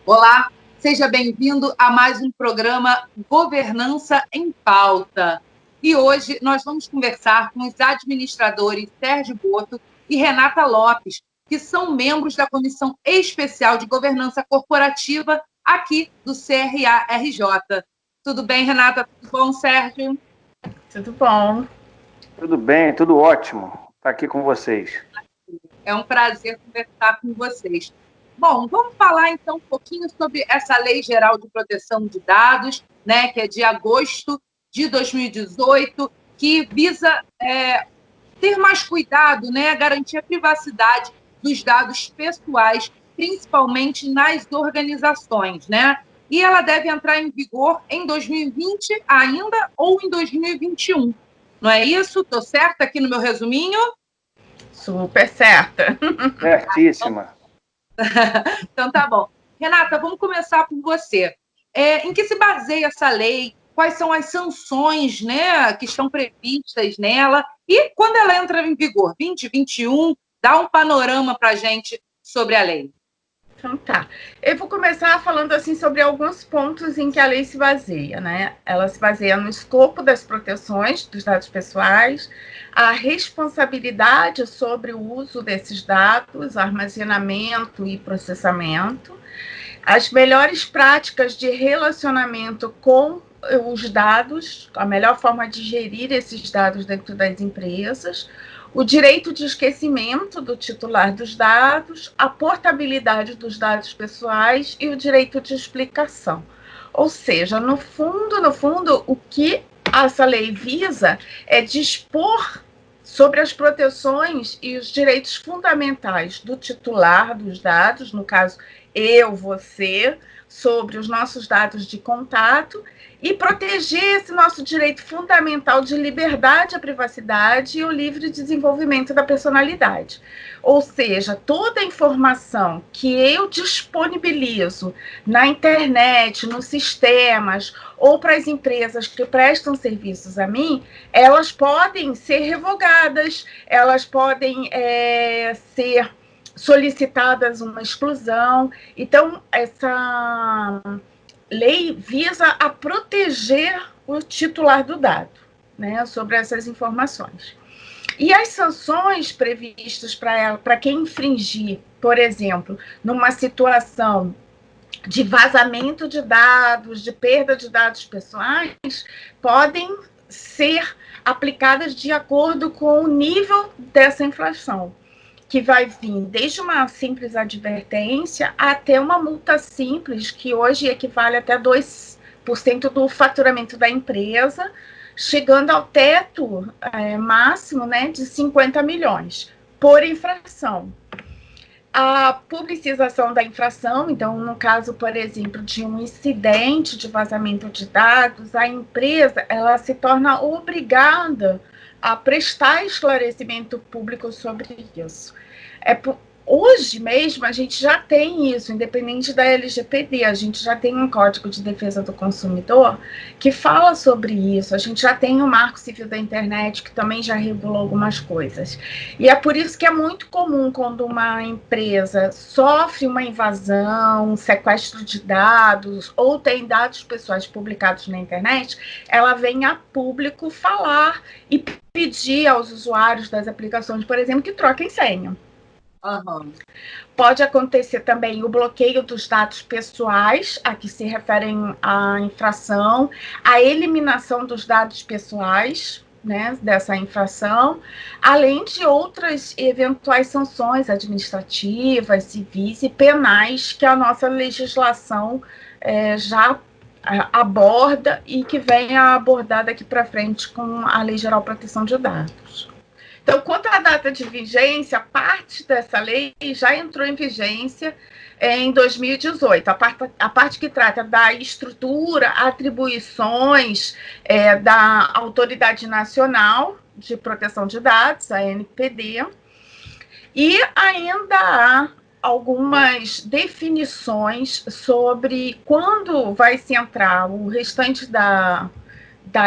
Olá, seja bem-vindo a mais um programa Governança em Pauta. E hoje nós vamos conversar com os administradores Sérgio Boto e Renata Lopes, que são membros da Comissão Especial de Governança Corporativa aqui do CRA-RJ. Tudo bem, Renata? Tudo bom, Sérgio? Tudo bom. Tudo bem, tudo ótimo. Estar aqui com vocês. É um prazer conversar com vocês. Bom, vamos falar então um pouquinho sobre essa Lei Geral de Proteção de Dados, né, que é de agosto de 2018, que visa ter mais cuidado, né, garantir a privacidade dos dados pessoais, principalmente nas organizações, né? E ela deve entrar em vigor em 2020 ainda ou em 2021. Não é isso? Estou certa aqui no meu resuminho? Super certa. Certíssima. Então tá bom. Renata, vamos começar por você. Em que se baseia essa lei? Quais são as sanções, né, que estão previstas nela? E quando ela entra em vigor? 2021? Dá um panorama para a gente sobre a lei. Então tá. Eu vou começar falando assim sobre alguns pontos em que a lei se baseia, né? Ela se baseia no escopo das proteções dos dados pessoais, a responsabilidade sobre o uso desses dados, armazenamento e processamento, as melhores práticas de relacionamento com os dados, a melhor forma de gerir esses dados dentro das empresas, o direito de esquecimento do titular dos dados, a portabilidade dos dados pessoais e o direito de explicação. Ou seja, no fundo, o que essa lei visa é dispor sobre as proteções e os direitos fundamentais do titular dos dados, no caso, eu, você, sobre os nossos dados de contato, e proteger esse nosso direito fundamental de liberdade à privacidade e o livre desenvolvimento da personalidade. Ou seja, toda a informação que eu disponibilizo na internet, nos sistemas, ou para as empresas que prestam serviços a mim, elas podem ser revogadas, elas podem ser solicitadas uma exclusão. Então, essa lei visa a proteger o titular do dado, né, sobre essas informações. E as sanções previstas para quem infringir, por exemplo, numa situação de vazamento de dados, de perda de dados pessoais, podem ser aplicadas de acordo com o nível dessa infração, que vai vir desde uma simples advertência até uma multa simples, que hoje equivale até 2% do faturamento da empresa, chegando ao teto máximo, né, de 50 milhões por infração. A publicização da infração, então, no caso, por exemplo, de um incidente de vazamento de dados, a empresa ela se torna obrigada a prestar esclarecimento público sobre isso. Hoje mesmo, a gente já tem isso, independente da LGPD, a gente já tem um Código de Defesa do Consumidor que fala sobre isso, a gente já tem o Marco Civil da Internet, que também já regula algumas coisas. E é por isso que é muito comum, quando uma empresa sofre uma invasão, um sequestro de dados, ou tem dados pessoais publicados na internet, ela vem a público falar e pedir aos usuários das aplicações, por exemplo, que troquem senha. Uhum. Pode acontecer também o bloqueio dos dados pessoais, a que se referem à infração, a eliminação dos dados pessoais, né, dessa infração, além de outras eventuais sanções administrativas, civis e penais que a nossa legislação já aborda e que vem a abordar daqui para frente com a Lei Geral de Proteção de Dados. Então, quanto à data de vigência, parte dessa lei já entrou em vigência em 2018. A parte que trata da estrutura, atribuições da Autoridade Nacional de Proteção de Dados, a ANPD, e ainda há algumas definições sobre quando vai se entrar o restante da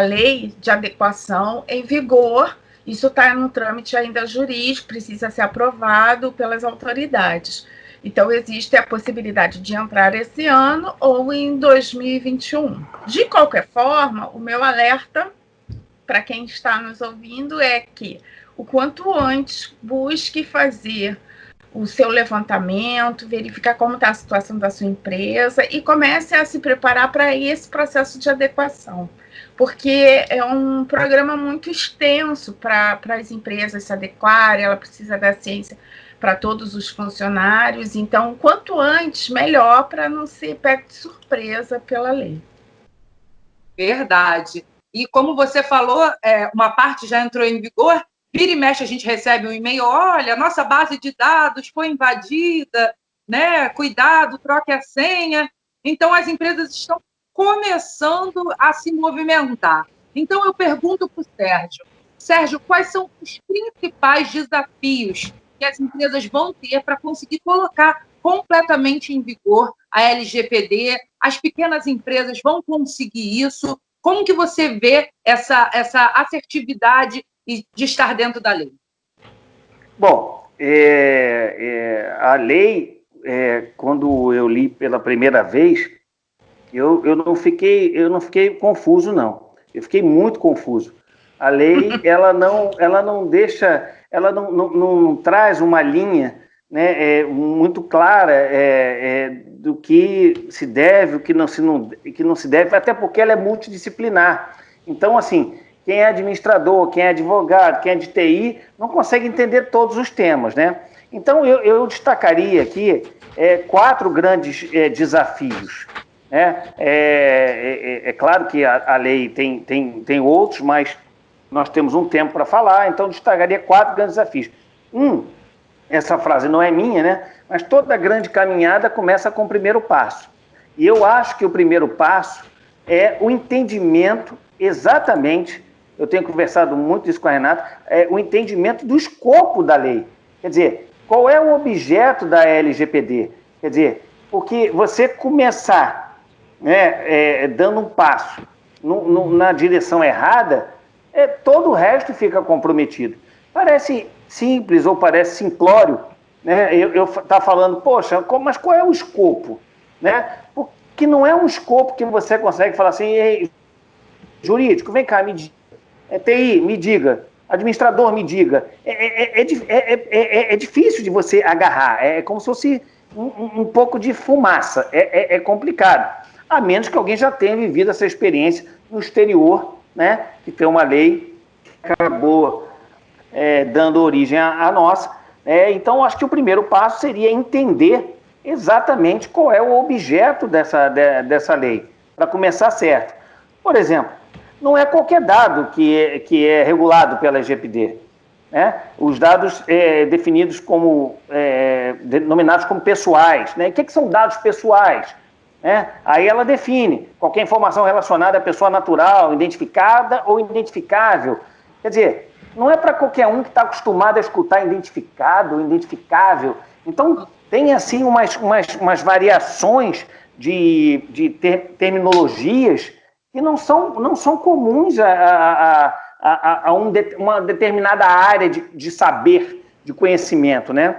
lei de adequação em vigor, Isso está no trâmite ainda jurídico, precisa ser aprovado pelas autoridades. Então, existe a possibilidade de entrar esse ano ou em 2021. De qualquer forma, o meu alerta para quem está nos ouvindo é que o quanto antes busque fazer o seu levantamento, verificar como está a situação da sua empresa e comece a se preparar para esse processo de adequação, porque é um programa muito extenso para as empresas se adequarem, ela precisa da ciência para todos os funcionários, então, quanto antes, melhor, para não ser pego de surpresa pela lei. Verdade. E como você falou, uma parte já entrou em vigor, vira e mexe a gente recebe um e-mail, olha, nossa base de dados foi invadida, né? Cuidado, troque a senha. Então, as empresas estão começando a se movimentar. Então, eu pergunto para o Sérgio. Sérgio, quais são os principais desafios que as empresas vão ter para conseguir colocar completamente em vigor a LGPD? As pequenas empresas vão conseguir isso? Como que você vê essa assertividade de estar dentro da lei? Bom, a lei, quando eu li pela primeira vez, eu não fiquei confuso, não. Eu fiquei muito confuso. A lei, ela não deixa, ela não traz uma linha, né, muito clara do que se deve, o que não se deve, até porque ela é multidisciplinar. Então, assim, quem é administrador, quem é advogado, quem é de TI, não consegue entender todos os temas, né? Então, eu destacaria aqui 4 grandes desafios. Né? É claro que a lei tem outros, mas nós temos um tempo para falar, então destacaria 4 grandes desafios. Essa frase não é minha, né? Mas toda grande caminhada começa com o primeiro passo. E eu acho que o primeiro passo é o entendimento exatamente, eu tenho conversado muito isso com a Renata, o entendimento do escopo da lei. Quer dizer, qual é o objeto da LGPD? Quer dizer, porque você começar, né, dando um passo na direção errada, todo o resto fica comprometido. Parece simples ou parece simplório, né? Eu tá falando, poxa, mas qual é o escopo? Né? Porque não é um escopo que você consegue falar assim, ei, jurídico, vem cá, me diga. TI, me diga. Administrador, me diga. É difícil de você agarrar. É como se fosse um pouco de fumaça. É complicado. A menos que alguém já tenha vivido essa experiência no exterior, né? Que tem uma lei que acabou dando origem à nossa. Então, acho que o primeiro passo seria entender exatamente qual é o objeto dessa lei, para começar certo. Por exemplo, não é qualquer dado que é regulado pela LGPD. Né? Os dados definidos como, denominados como pessoais. Né? O que são dados pessoais? Né? Aí ela define qualquer informação relacionada à pessoa natural, identificada ou identificável. Quer dizer, não é para qualquer um que está acostumado a escutar identificado, identificável. Então, tem assim umas variações de terminologias que não são comuns a uma determinada área de saber, de conhecimento, né?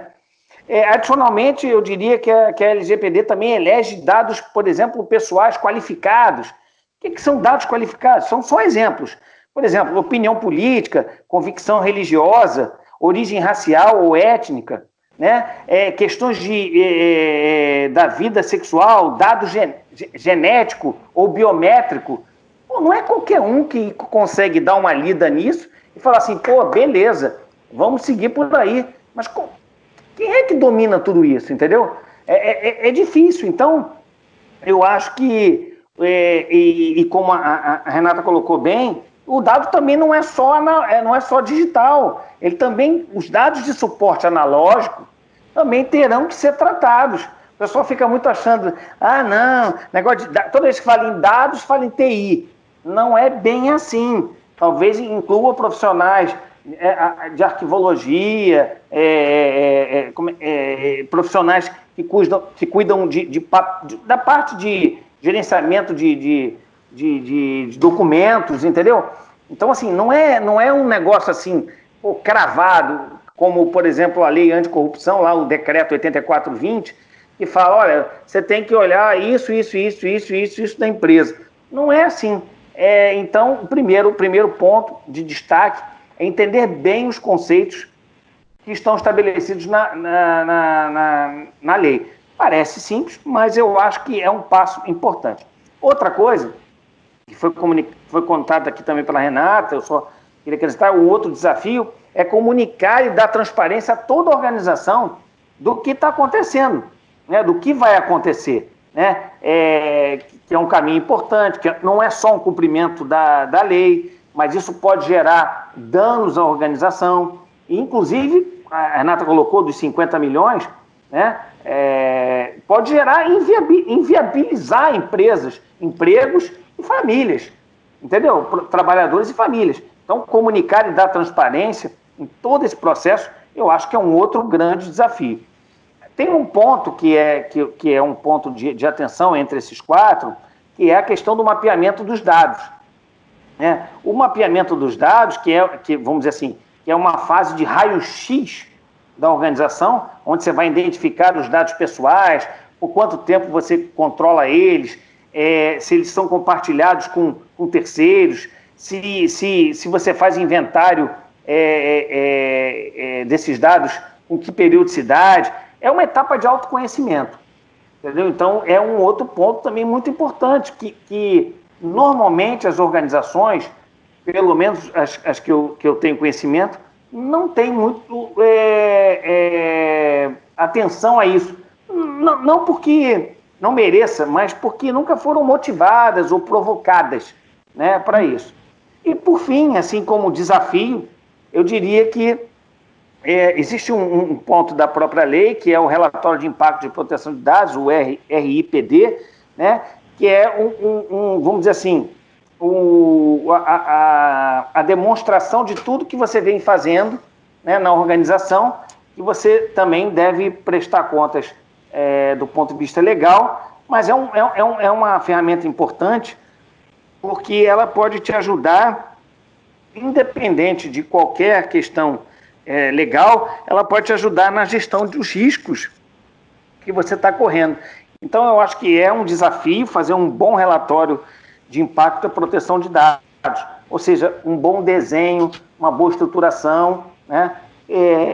Adicionalmente, eu diria que a LGPD também elege dados, por exemplo, pessoais qualificados. O que são dados qualificados? São só exemplos. Por exemplo, opinião política, convicção religiosa, origem racial ou étnica, né? Questões da vida sexual, dado genético ou biométrico. Pô, não é qualquer um que consegue dar uma lida nisso e falar assim, pô, beleza, vamos seguir por aí. Mas quem é que domina tudo isso, entendeu? É difícil. Então, eu acho que, como a Renata colocou bem, o dado também não é só digital. Ele também, os dados de suporte analógico também terão que ser tratados. O pessoal fica muito achando, não, negócio de toda vez que fala em dados, fala em TI. Não é bem assim. Talvez inclua profissionais de arquivologia, profissionais que cuidam da parte de gerenciamento de documentos, entendeu? Então, assim, não é um negócio assim cravado, como, por exemplo, a lei anticorrupção, lá o decreto 8420, que fala, olha, você tem que olhar isso da empresa. Não é assim. Então, o primeiro ponto de destaque é entender bem os conceitos que estão estabelecidos na lei. Parece simples, mas eu acho que é um passo importante. Outra coisa, que foi contada aqui também pela Renata, eu só queria acrescentar, o outro desafio é comunicar e dar transparência a toda a organização do que está acontecendo, né, do que vai acontecer, né, que é um caminho importante, que não é só um cumprimento da lei, mas isso pode gerar danos à organização, e, inclusive, a Renata colocou dos 50 milhões, né, pode gerar inviabilizar empresas, empregos e famílias, entendeu? Trabalhadores e famílias. Então, comunicar e dar transparência em todo esse processo, eu acho que é um outro grande desafio. Tem um ponto que é um ponto de atenção entre esses quatro, que é a questão do mapeamento dos dados, né? O mapeamento dos dados, vamos dizer assim, que é uma fase de raio-x da organização, onde você vai identificar os dados pessoais, por quanto tempo você controla eles, se eles são compartilhados com terceiros, se você faz inventário desses dados, com que periodicidade. É uma etapa de autoconhecimento, entendeu? Então, é um outro ponto também muito importante, que normalmente as organizações, pelo menos as que eu tenho conhecimento, não tem muito atenção a isso. Não porque não mereça, mas porque nunca foram motivadas ou provocadas, né, para isso. E, por fim, assim como desafio, eu diria que existe um ponto da própria lei, que é o Relatório de Impacto de Proteção de Dados, o RIPD, né, que é vamos dizer assim, a demonstração de tudo que você vem fazendo, né, na organização, que você também deve prestar contas do ponto de vista legal, mas é uma ferramenta importante, porque ela pode te ajudar, independente de qualquer questão legal, ela pode te ajudar na gestão dos riscos que você está correndo. Então, eu acho que é um desafio fazer um bom relatório de impacto e proteção de dados, ou seja, um bom desenho, uma boa estruturação, né?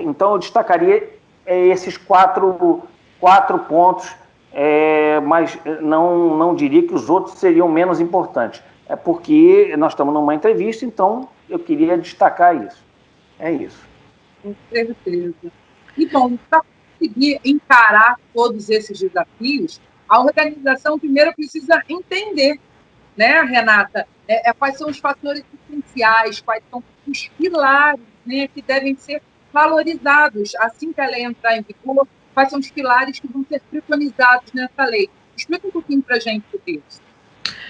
Então, eu destacaria esses quatro pontos, mas não diria que os outros seriam menos importantes. É porque nós estamos numa entrevista, então eu queria destacar isso. É isso. Com certeza. E, bom, para conseguir encarar todos esses desafios, a organização primeiro precisa entender, né, Renata, quais são os fatores essenciais, quais são os pilares, né, que devem ser valorizados assim que a lei entrar em vigor, quais são os pilares que vão ser preconizados nessa lei. Explica um pouquinho para a gente sobre isso.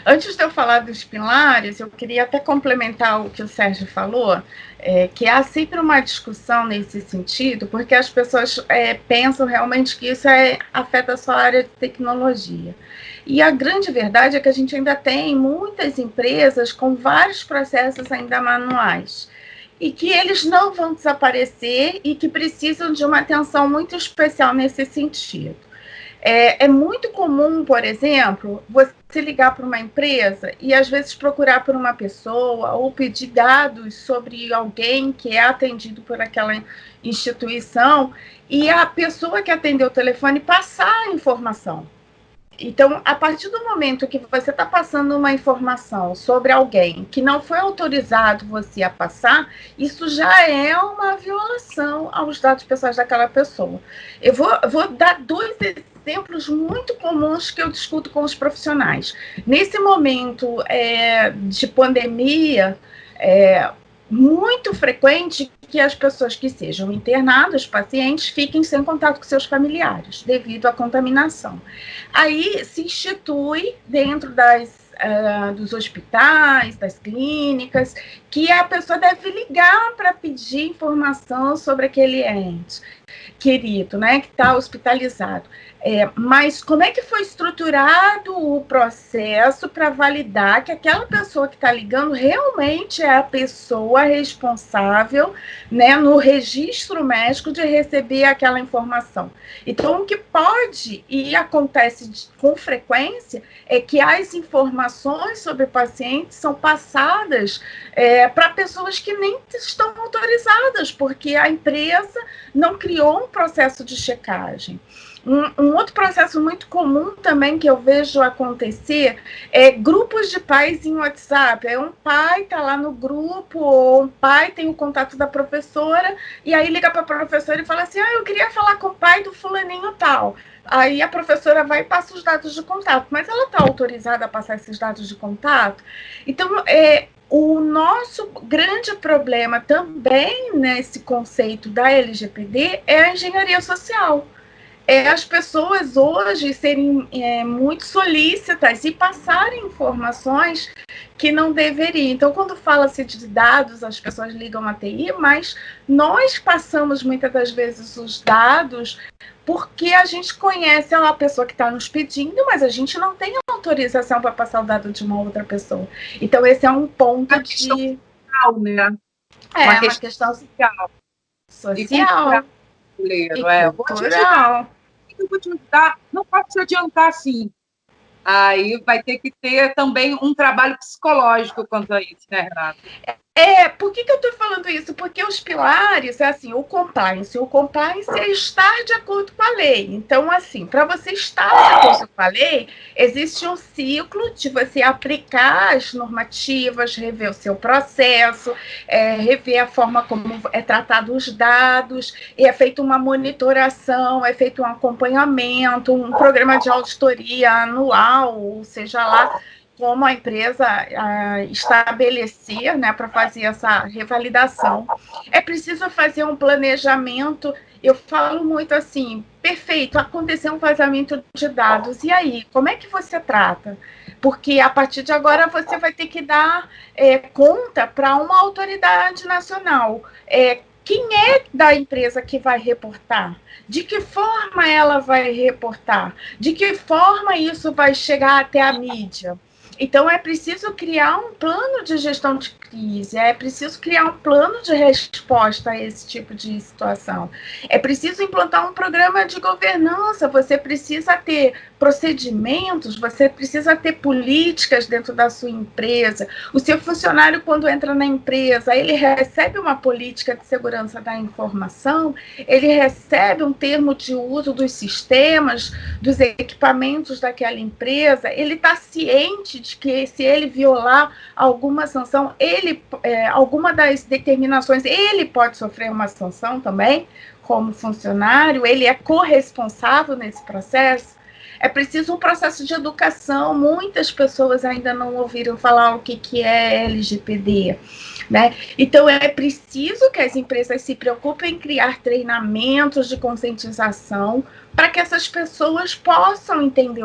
Antes de eu falar dos pilares, eu queria até complementar o que o Sérgio falou, que há sempre uma discussão nesse sentido, porque as pessoas pensam realmente que isso afeta só a área de tecnologia. E a grande verdade é que a gente ainda tem muitas empresas com vários processos ainda manuais, e que eles não vão desaparecer e que precisam de uma atenção muito especial nesse sentido. É muito comum, por exemplo, você ligar para uma empresa e, às vezes, procurar por uma pessoa ou pedir dados sobre alguém que é atendido por aquela instituição e a pessoa que atendeu o telefone passar a informação. Então, a partir do momento que você está passando uma informação sobre alguém que não foi autorizado você a passar, isso já é uma violação aos dados pessoais daquela pessoa. Eu vou dar dois exemplos muito comuns que eu discuto com os profissionais. Nesse momento de pandemia, muito frequente que as pessoas que sejam internadas, pacientes, fiquem sem contato com seus familiares, devido à contaminação. Aí se institui dentro dos hospitais, das clínicas, que a pessoa deve ligar para pedir informação sobre aquele ente. querido, né, que está hospitalizado. Mas como é que foi estruturado o processo para validar que aquela pessoa que está ligando realmente é a pessoa responsável, né, no registro médico de receber aquela informação? Então, o que pode e acontece com frequência é que as informações sobre pacientes são passadas para pessoas que nem estão autorizadas, porque a empresa não criou um processo de checagem. Um outro processo muito comum também que eu vejo acontecer é grupos de pais em WhatsApp. Um pai está lá no grupo, ou um pai tem o contato da professora, e aí liga para a professora e fala assim, eu queria falar com o pai do fulaninho tal. Aí a professora vai e passa os dados de contato, mas ela está autorizada a passar esses dados de contato? Então, o nosso grande problema também nesse conceito da LGPD é a engenharia social. As pessoas hoje serem muito solícitas e passarem informações que não deveriam. Então, quando fala-se de dados, as pessoas ligam a TI, mas nós passamos muitas das vezes os dados porque a gente conhece a pessoa que está nos pedindo, mas a gente não tem autorização para passar o dado de uma outra pessoa. Então, esse é um ponto de... Social, né? Uma questão social. Social. Cultural. Eu vou te ajudar, não posso te adiantar assim. Aí vai ter que ter também um trabalho psicológico quanto a isso, né, Renata? Por que eu estou falando isso? Porque os pilares, o compliance é estar de acordo com a lei. Então, assim, para você estar de acordo com a lei, existe um ciclo de você aplicar as normativas, rever o seu processo, rever a forma como é tratado os dados, e é feita uma monitoração, é feito um acompanhamento, um programa de auditoria anual, ou seja lá, como a empresa estabelecer, né, para fazer essa revalidação. É preciso fazer um planejamento. Eu falo muito assim, perfeito, aconteceu um vazamento de dados, e aí, como é que você trata? Porque a partir de agora você vai ter que dar conta para uma autoridade nacional. Quem é da empresa que vai reportar? De que forma ela vai reportar? De que forma isso vai chegar até a mídia? Então, é preciso criar um plano de gestão de crise, é preciso criar um plano de resposta a esse tipo de situação. É preciso implantar um programa de governança, você precisa ter procedimentos, você precisa ter políticas dentro da sua empresa. O seu funcionário, quando entra na empresa, ele recebe uma política de segurança da informação, ele recebe um termo de uso dos sistemas, dos equipamentos daquela empresa, ele está ciente de que se ele violar alguma sanção, alguma das determinações, ele pode sofrer uma sanção também, como funcionário, ele é corresponsável nesse processo. É preciso um processo de educação. Muitas pessoas ainda não ouviram falar o que é LGPD, né? Então, é preciso que as empresas se preocupem em criar treinamentos de conscientização para que essas pessoas possam entender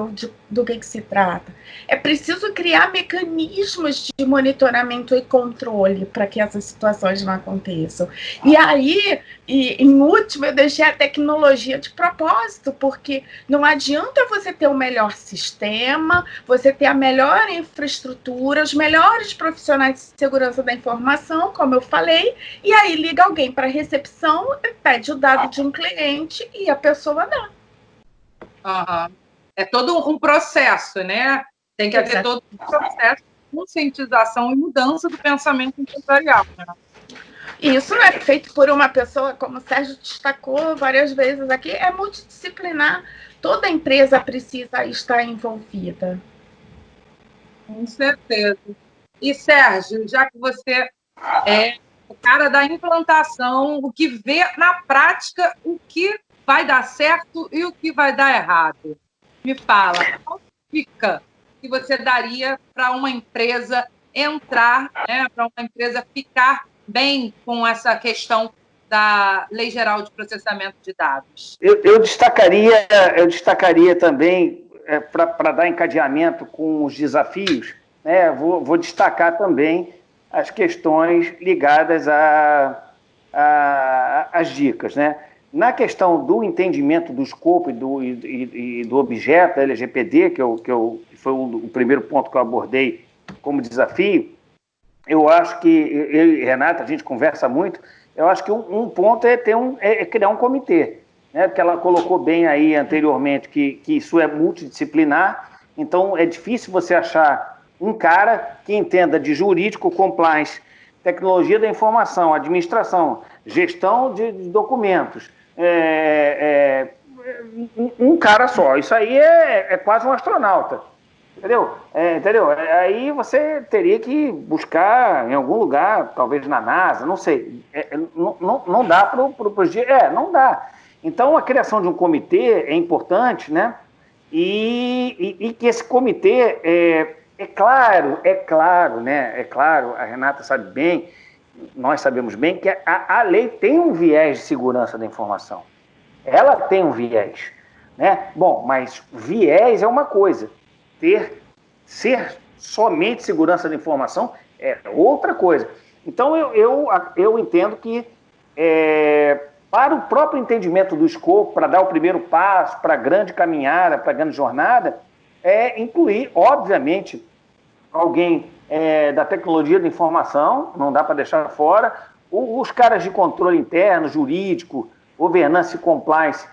do que se trata. É preciso criar mecanismos de monitoramento e controle para que essas situações não aconteçam. E aí, em último, eu deixei a tecnologia de propósito, porque não adianta você ter o melhor sistema, você ter a melhor infraestrutura, os melhores profissionais de segurança da informação, como eu falei, e aí liga alguém para a recepção, pede o dado de um cliente e a pessoa dá. Uhum. É todo um processo, né? Tem que haver todo um processo de conscientização e mudança do pensamento empresarial, né? Isso não é feito por uma pessoa, como o Sérgio destacou várias vezes aqui, é multidisciplinar. Toda empresa precisa estar envolvida. Com certeza. E, Sérgio, já que você é o cara da implantação, o que vê na prática o que vai dar certo e o que vai dar errado, me fala, qual dica que você daria para uma empresa entrar, né, para uma empresa ficar bem com essa questão da Lei Geral de Processamento de Dados? Eu destacaria também, para dar encadeamento com os desafios, né, vou destacar também as questões ligadas às dicas, né? Na questão do entendimento do escopo e do objeto da LGPD, que foi o primeiro ponto que eu abordei como desafio, eu acho que, eu e Renata, a gente conversa muito, eu acho que um ponto é criar um comitê, né? Porque ela colocou bem aí anteriormente que isso é multidisciplinar, então é difícil você achar um cara que entenda de jurídico, compliance, tecnologia da informação, administração, gestão de documentos, um cara só. Isso aí é quase um astronauta. Entendeu? Entendeu? Aí você teria que buscar em algum lugar, talvez na NASA, não sei. Não dá para os dias. Não dá. Então, a criação de um comitê é importante, né? E que esse comitê, é claro, né? É claro, a Renata sabe bem, nós sabemos bem que a lei tem um viés de segurança da informação. Ela tem um viés, né? Bom, mas viés é uma coisa. Ser somente segurança da informação é outra coisa. Então, eu entendo que, para o próprio entendimento do escopo, para dar o primeiro passo, para a grande caminhada, para a grande jornada, incluir, obviamente, alguém da tecnologia da informação, não dá para deixar fora, os caras de controle interno, jurídico, governança e compliance,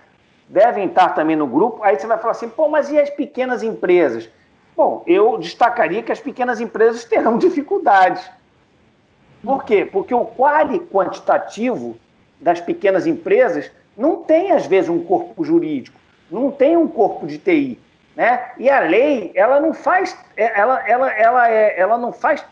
devem estar também no grupo. Aí você vai falar assim, pô, mas e as pequenas empresas? Bom, eu destacaria que as pequenas empresas terão dificuldades. Por quê? Porque o quantitativo das pequenas empresas não tem, às vezes, um corpo jurídico, não tem um corpo de TI, né? E a lei, ela não faz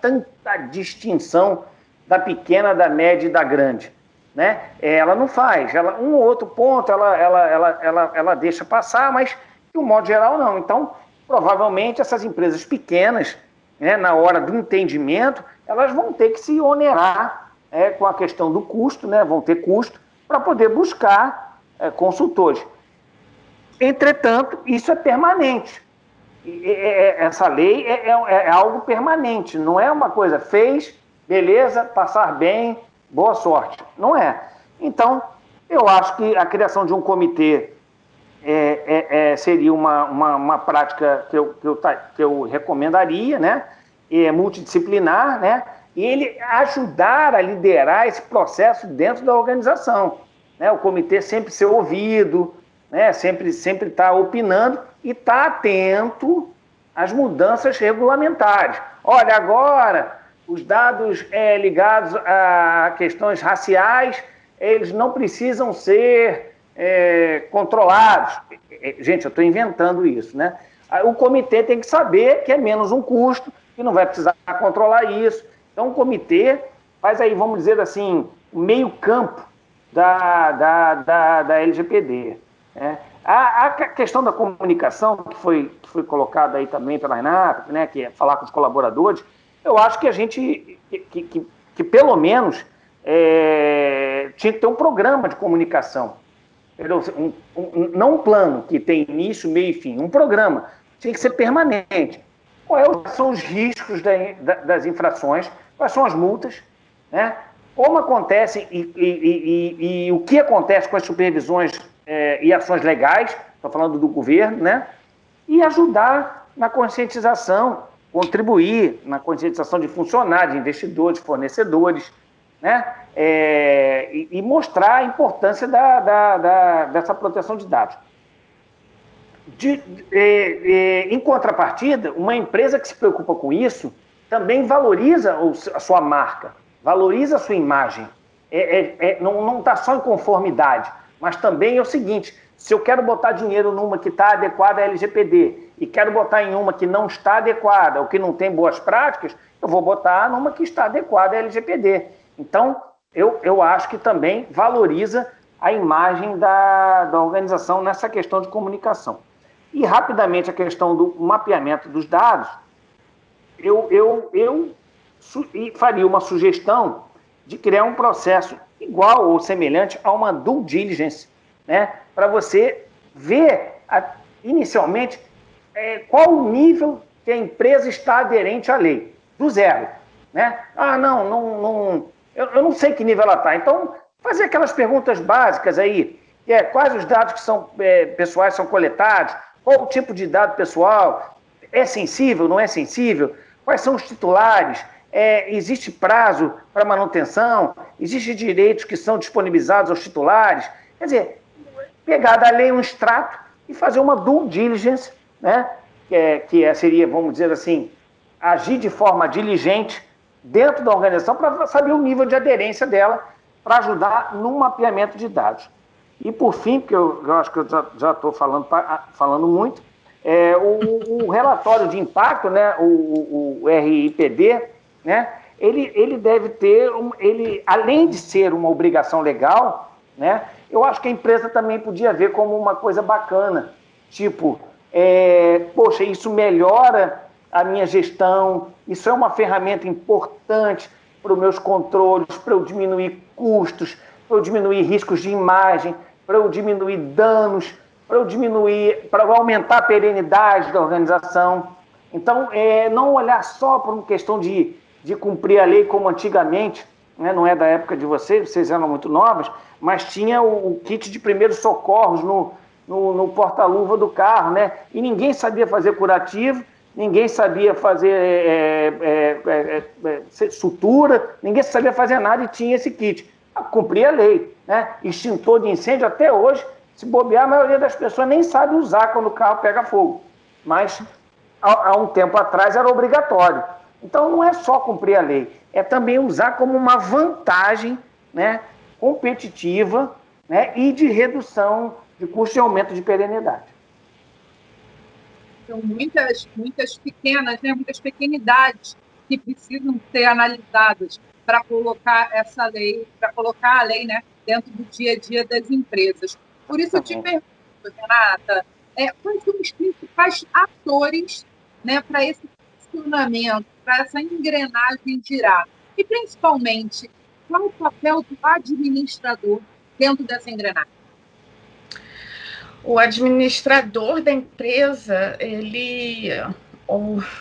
tanta distinção da pequena, da média e da grande, né? Ela não faz. Um ou outro ponto ela deixa passar, mas, de um modo geral, não. Então, provavelmente, essas empresas pequenas, né, na hora do entendimento, elas vão ter que se onerar com a questão do custo, né, vão ter custo para poder buscar consultores. Entretanto, isso é permanente. Essa lei é algo permanente, não é uma coisa, fez, beleza, passar bem, boa sorte. Não é. Então, eu acho que a criação de um comitê seria uma prática que eu recomendaria, né? É multidisciplinar, né? E ele ajudar a liderar esse processo dentro da organização, né? O comitê sempre ser ouvido, né? Sempre estar opinando e estar atento às mudanças regulamentares. Olha, agora os dados ligados a questões raciais, eles não precisam ser controlados. Gente, eu estou inventando isso, né? O comitê tem que saber que é menos um custo, que não vai precisar controlar isso. Então, o comitê faz aí, vamos dizer assim, o meio campo da LGPD. Né? A questão da comunicação, que foi colocada aí também pela Renata, né, que é falar com os colaboradores, eu acho que a gente, que pelo menos, tinha que ter um programa de comunicação. Não um plano que tem início, meio e fim, um programa. Tinha que ser permanente. Quais são os riscos das infrações, quais são as multas, né? Como acontecem e o que acontece com as supervisões e ações legais, estou falando do governo, né? E ajudar na conscientização, contribuir na conscientização de funcionários, investidores, fornecedores, né? E mostrar a importância dessa proteção de dados. Em contrapartida, uma empresa que se preocupa com isso também valoriza a sua marca, valoriza a sua imagem. Não está só em conformidade, mas também é o seguinte, se eu quero botar dinheiro numa que está adequada à LGPD e quero botar em uma que não está adequada ou que não tem boas práticas, eu vou botar numa que está adequada à LGPD. Então, eu acho que também valoriza a imagem da organização nessa questão de comunicação. E, rapidamente, a questão do mapeamento dos dados, eu faria uma sugestão de criar um processo igual ou semelhante a uma due diligence, né? Para você ver, inicialmente, qual o nível que a empresa está aderente à lei, do zero. Né? Eu não sei que nível ela está. Então, fazer aquelas perguntas básicas aí. Quais os dados que são pessoais são coletados, qual o tipo de dado pessoal, é sensível, não é sensível, quais são os titulares, existe prazo para manutenção, existem direitos que são disponibilizados aos titulares. Quer dizer, pegar da lei um extrato e fazer uma due diligence, né? Seria, vamos dizer assim, agir de forma diligente dentro da organização para saber o nível de aderência dela para ajudar no mapeamento de dados. E, por fim, porque eu acho que eu já estou falando muito, o relatório de impacto, né, o RIPD, né, ele deve ter, além de ser uma obrigação legal, né, eu acho que a empresa também podia ver como uma coisa bacana, tipo, poxa, isso melhora a minha gestão, isso é uma ferramenta importante para os meus controles, para eu diminuir custos, para eu diminuir riscos de imagem, para eu diminuir danos, para aumentar a perenidade da organização. Então, não olhar só por uma questão de cumprir a lei como antigamente, né? Não é da época de vocês eram muito novas, mas tinha o kit de primeiros socorros no porta-luva do carro, né? E ninguém sabia fazer curativo, ninguém sabia fazer sutura, ninguém sabia fazer nada e tinha esse kit. Cumprir a lei, né? Extintor de incêndio até hoje, se bobear, a maioria das pessoas nem sabe usar quando o carro pega fogo. Mas há um tempo atrás era obrigatório. Então não é só cumprir a lei, é também usar como uma vantagem, né, competitiva, né, e de redução de custo e aumento de perenidade. São muitas pequenas, né, muitas pequenidades que precisam ser analisadas para colocar essa lei, para colocar a lei, né, dentro do dia a dia das empresas. Por isso eu te pergunto, Renata, quais são os principais atores, né, para esse funcionamento, para essa engrenagem girar? E, principalmente, qual é o papel do administrador dentro dessa engrenagem? O administrador da empresa,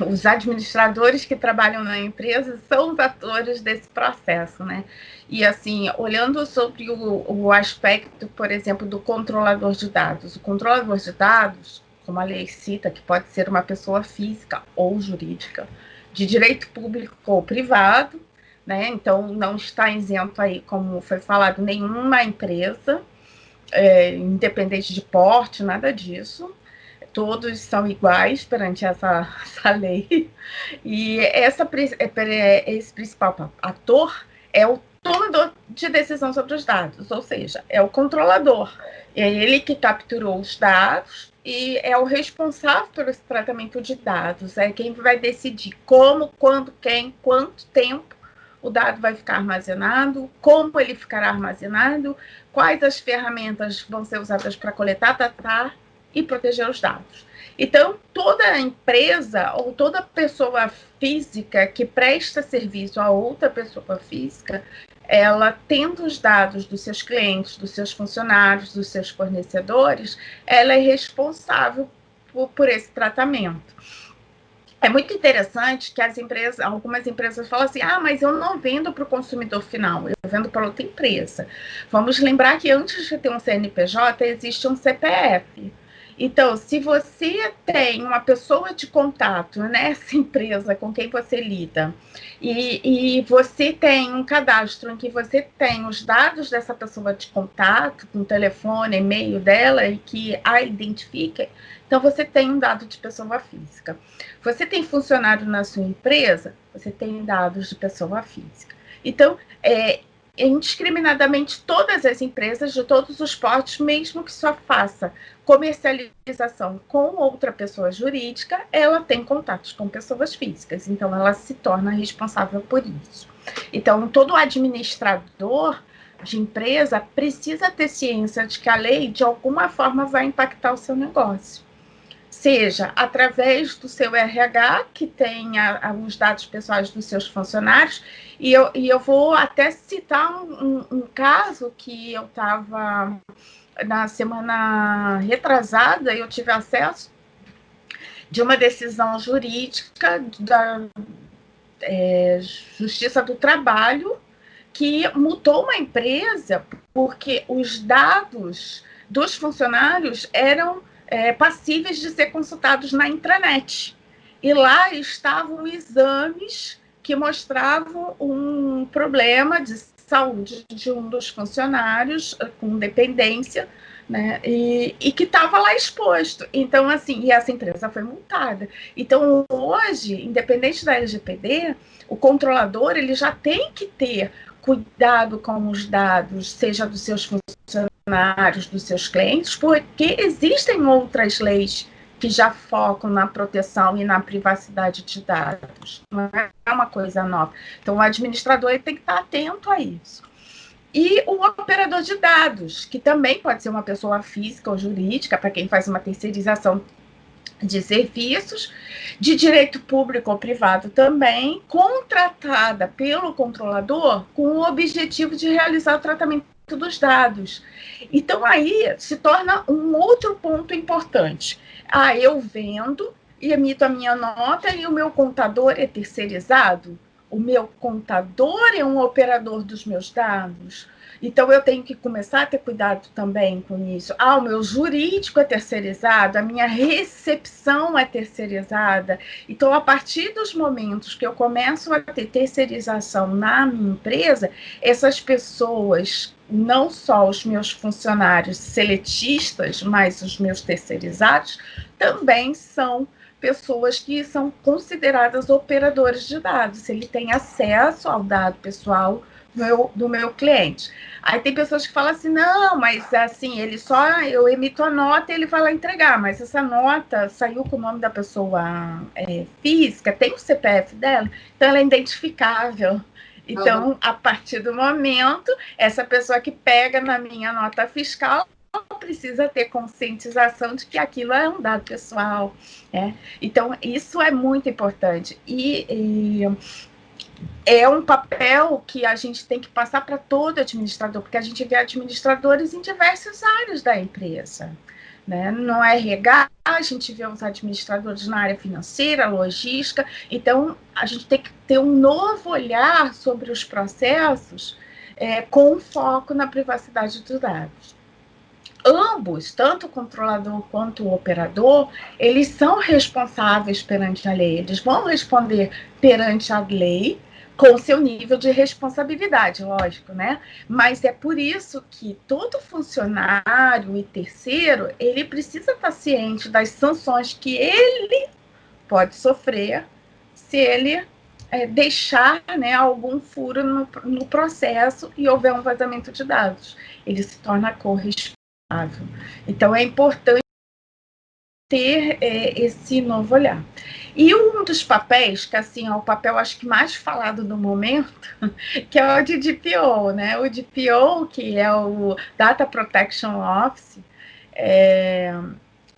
os administradores que trabalham na empresa são os atores desse processo, né? E, assim, olhando sobre o aspecto, por exemplo, do controlador de dados. O controlador de dados, como a lei cita, que pode ser uma pessoa física ou jurídica, de direito público ou privado, né? Então, não está isento aí, como foi falado, nenhuma empresa, independente de porte, nada disso. Todos são iguais perante essa lei. E esse principal ator é o tomador de decisão sobre os dados, ou seja, é o controlador. É ele que capturou os dados e é o responsável pelo tratamento de dados. É quem vai decidir como, quando, quem, quanto tempo o dado vai ficar armazenado, como ele ficará armazenado, quais as ferramentas vão ser usadas para coletar, tratar e proteger os dados. Então, toda empresa ou toda pessoa física que presta serviço a outra pessoa física, ela, tendo os dados dos seus clientes, dos seus funcionários, dos seus fornecedores, ela é responsável por esse tratamento. É muito interessante que algumas empresas falam assim, mas eu não vendo para o consumidor final, eu vendo para outra empresa. Vamos lembrar que antes de ter um CNPJ, existe um CPF. Então, se você tem uma pessoa de contato nessa empresa com quem você lida e você tem um cadastro em que você tem os dados dessa pessoa de contato, com telefone, e-mail dela e que a identifica, então você tem um dado de pessoa física. Você tem funcionário na sua empresa, você tem dados de pessoa física. Então, indiscriminadamente, todas as empresas de todos os portes, mesmo que só faça comercialização com outra pessoa jurídica, ela tem contatos com pessoas físicas, então ela se torna responsável por isso. Então, todo administrador de empresa precisa ter ciência de que a lei, de alguma forma, vai impactar o seu negócio. Seja através do seu RH, que tenha os dados pessoais dos seus funcionários, e eu vou até citar um caso que eu estava, na semana retrasada, eu tive acesso de uma decisão jurídica da Justiça do Trabalho, que multou uma empresa porque os dados dos funcionários eram passíveis de ser consultados na intranet. E lá estavam exames que mostravam um problema de saúde de um dos funcionários com dependência, né, e que estava lá exposto. Então, assim, e essa empresa foi multada. Então, hoje, independente da LGPD, o controlador ele já tem que ter cuidado com os dados, seja dos seus funcionários, dos seus clientes, porque existem outras leis que já focam na proteção e na privacidade de dados. Não é uma coisa nova. Então, o administrador ele tem que estar atento a isso. E o operador de dados, que também pode ser uma pessoa física ou jurídica, para quem faz uma terceirização de serviços, de direito público ou privado também, contratada pelo controlador com o objetivo de realizar o tratamento dos dados. Então, aí se torna um outro ponto importante. Eu vendo e emito a minha nota e o meu contador é terceirizado? O meu contador é um operador dos meus dados? Então, eu tenho que começar a ter cuidado também com isso. O meu jurídico é terceirizado, a minha recepção é terceirizada. Então, a partir dos momentos que eu começo a ter terceirização na minha empresa, essas pessoas, não só os meus funcionários seletistas, mas os meus terceirizados, também são pessoas que são consideradas operadores de dados. Ele tem acesso ao dado pessoal do meu cliente. Aí tem pessoas que falam assim, não, mas assim, eu emito a nota e ele vai lá entregar, mas essa nota saiu com o nome da pessoa física, tem o CPF dela, então ela é identificável. Então, a partir do momento, essa pessoa que pega na minha nota fiscal precisa ter conscientização de que aquilo é um dado pessoal. Então, isso é muito importante. E é um papel que a gente tem que passar para todo administrador, porque a gente vê administradores em diversas áreas da empresa. Né? No RH, a gente vê os administradores na área financeira, logística. Então, a gente tem que ter um novo olhar sobre os processos com foco na privacidade dos dados. Ambos, tanto o controlador quanto o operador, eles são responsáveis perante a lei. Eles vão responder perante a lei com seu nível de responsabilidade, lógico, né? Mas é por isso que todo funcionário e terceiro, ele precisa estar ciente das sanções que ele pode sofrer se ele deixar, né, algum furo no processo e houver um vazamento de dados. Ele se torna corresponsável. Então, é importante ter esse novo olhar. E um dos papéis, que assim, é o papel acho que mais falado no momento, que é o de DPO, né? O DPO, que é o Data Protection Office,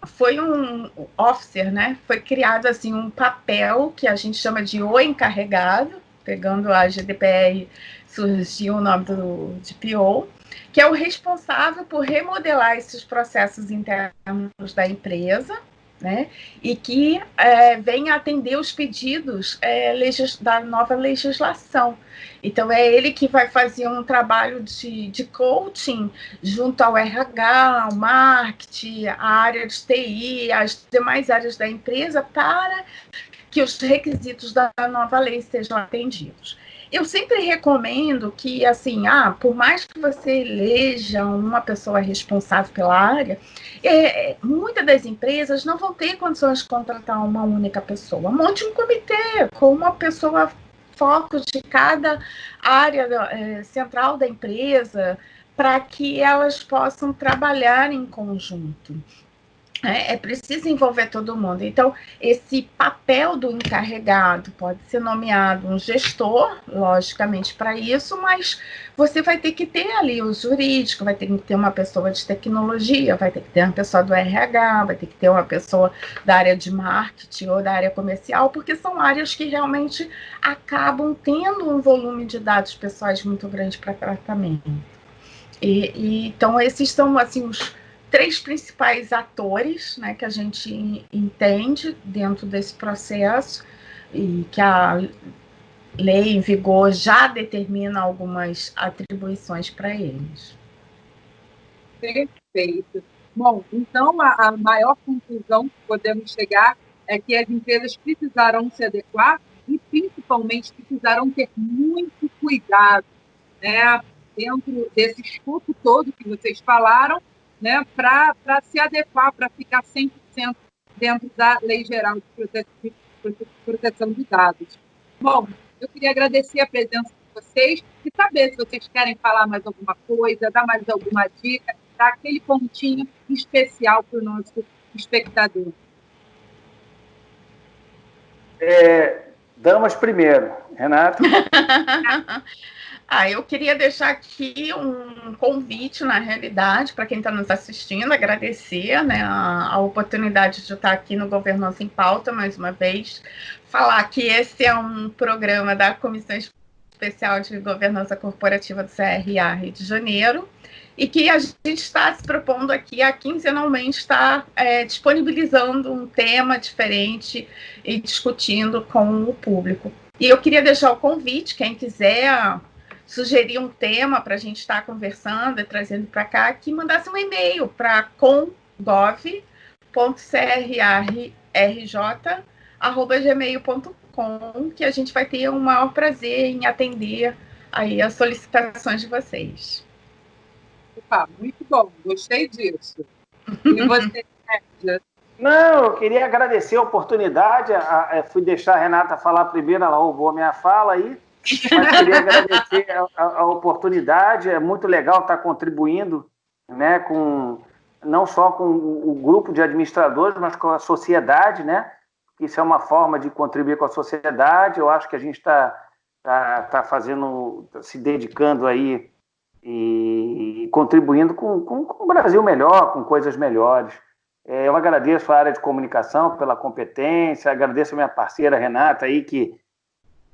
foi um officer, né? Foi criado assim um papel que a gente chama de o encarregado, pegando a GDPR, surgiu o nome do DPO, que é o responsável por remodelar esses processos internos da empresa, né, e que vem atender os pedidos da nova legislação. Então, é ele que vai fazer um trabalho de coaching junto ao RH, ao marketing, à área de TI, as demais áreas da empresa, para que os requisitos da nova lei sejam atendidos. Eu sempre recomendo que, assim, por mais que você eleja uma pessoa responsável pela área, muitas das empresas não vão ter condições de contratar uma única pessoa. Monte um comitê com uma pessoa foco de cada área central da empresa, para que elas possam trabalhar em conjunto. É preciso envolver todo mundo. Então, esse papel do encarregado pode ser nomeado um gestor, logicamente, para isso, mas você vai ter que ter ali o jurídico, vai ter que ter uma pessoa de tecnologia, vai ter que ter uma pessoa do RH, vai ter que ter uma pessoa da área de marketing ou da área comercial, porque são áreas que realmente acabam tendo um volume de dados pessoais muito grande para tratamento. Então, esses são, assim, os 3 principais atores, né, que a gente entende dentro desse processo e que a lei em vigor já determina algumas atribuições para eles. Perfeito. Bom, então a maior conclusão que podemos chegar é que as empresas precisarão se adequar e, principalmente, precisarão ter muito cuidado, né, dentro desse escopo todo que vocês falaram, né, para se adequar, para ficar 100% dentro da Lei Geral de Proteção de Dados. Bom, eu queria agradecer a presença de vocês e saber se vocês querem falar mais alguma coisa, dar mais alguma dica, dar aquele pontinho especial para o nosso espectador. Damas primeiro, Renata. Eu queria deixar aqui um convite, na realidade, para quem está nos assistindo, agradecer, né, a oportunidade de estar aqui no Governança em Pauta, mais uma vez, falar que esse é um programa da Comissão Especial de Governança Corporativa do CRA Rio de Janeiro, e que a gente está se propondo aqui a quinzenalmente estar disponibilizando um tema diferente e discutindo com o público. E eu queria deixar o convite, quem quiser sugerir um tema para a gente estar conversando e trazendo para cá, que mandasse um e-mail para com.gov.crj@gmail.com, que a gente vai ter o maior prazer em atender aí as solicitações de vocês. Opa, muito bom, gostei disso. E você, Sérgio? Não, eu queria agradecer a oportunidade, fui deixar a Renata falar primeiro, ela roubou a minha fala aí, mas queria agradecer a oportunidade, é muito legal estar contribuindo, né, não só com o grupo de administradores, mas com a sociedade, né, isso é uma forma de contribuir com a sociedade. Eu acho que a gente está fazendo, se dedicando aí e contribuindo com um Brasil melhor, com coisas melhores. Eu agradeço a área de comunicação pela competência, agradeço a minha parceira Renata aí, que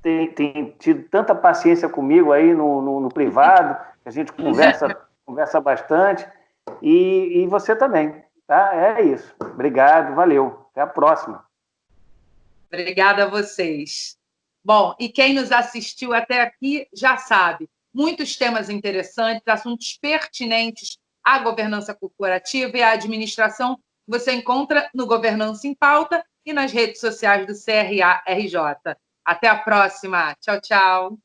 tem tido tanta paciência comigo aí no privado, a gente conversa bastante, e você também, tá? É isso. Obrigado, valeu. Até a próxima. Obrigada a vocês. Bom, e quem nos assistiu até aqui já sabe, muitos temas interessantes, assuntos pertinentes à governança corporativa e à administração você encontra no Governança em Pauta e nas redes sociais do CRA-RJ. Até a próxima. Tchau, tchau.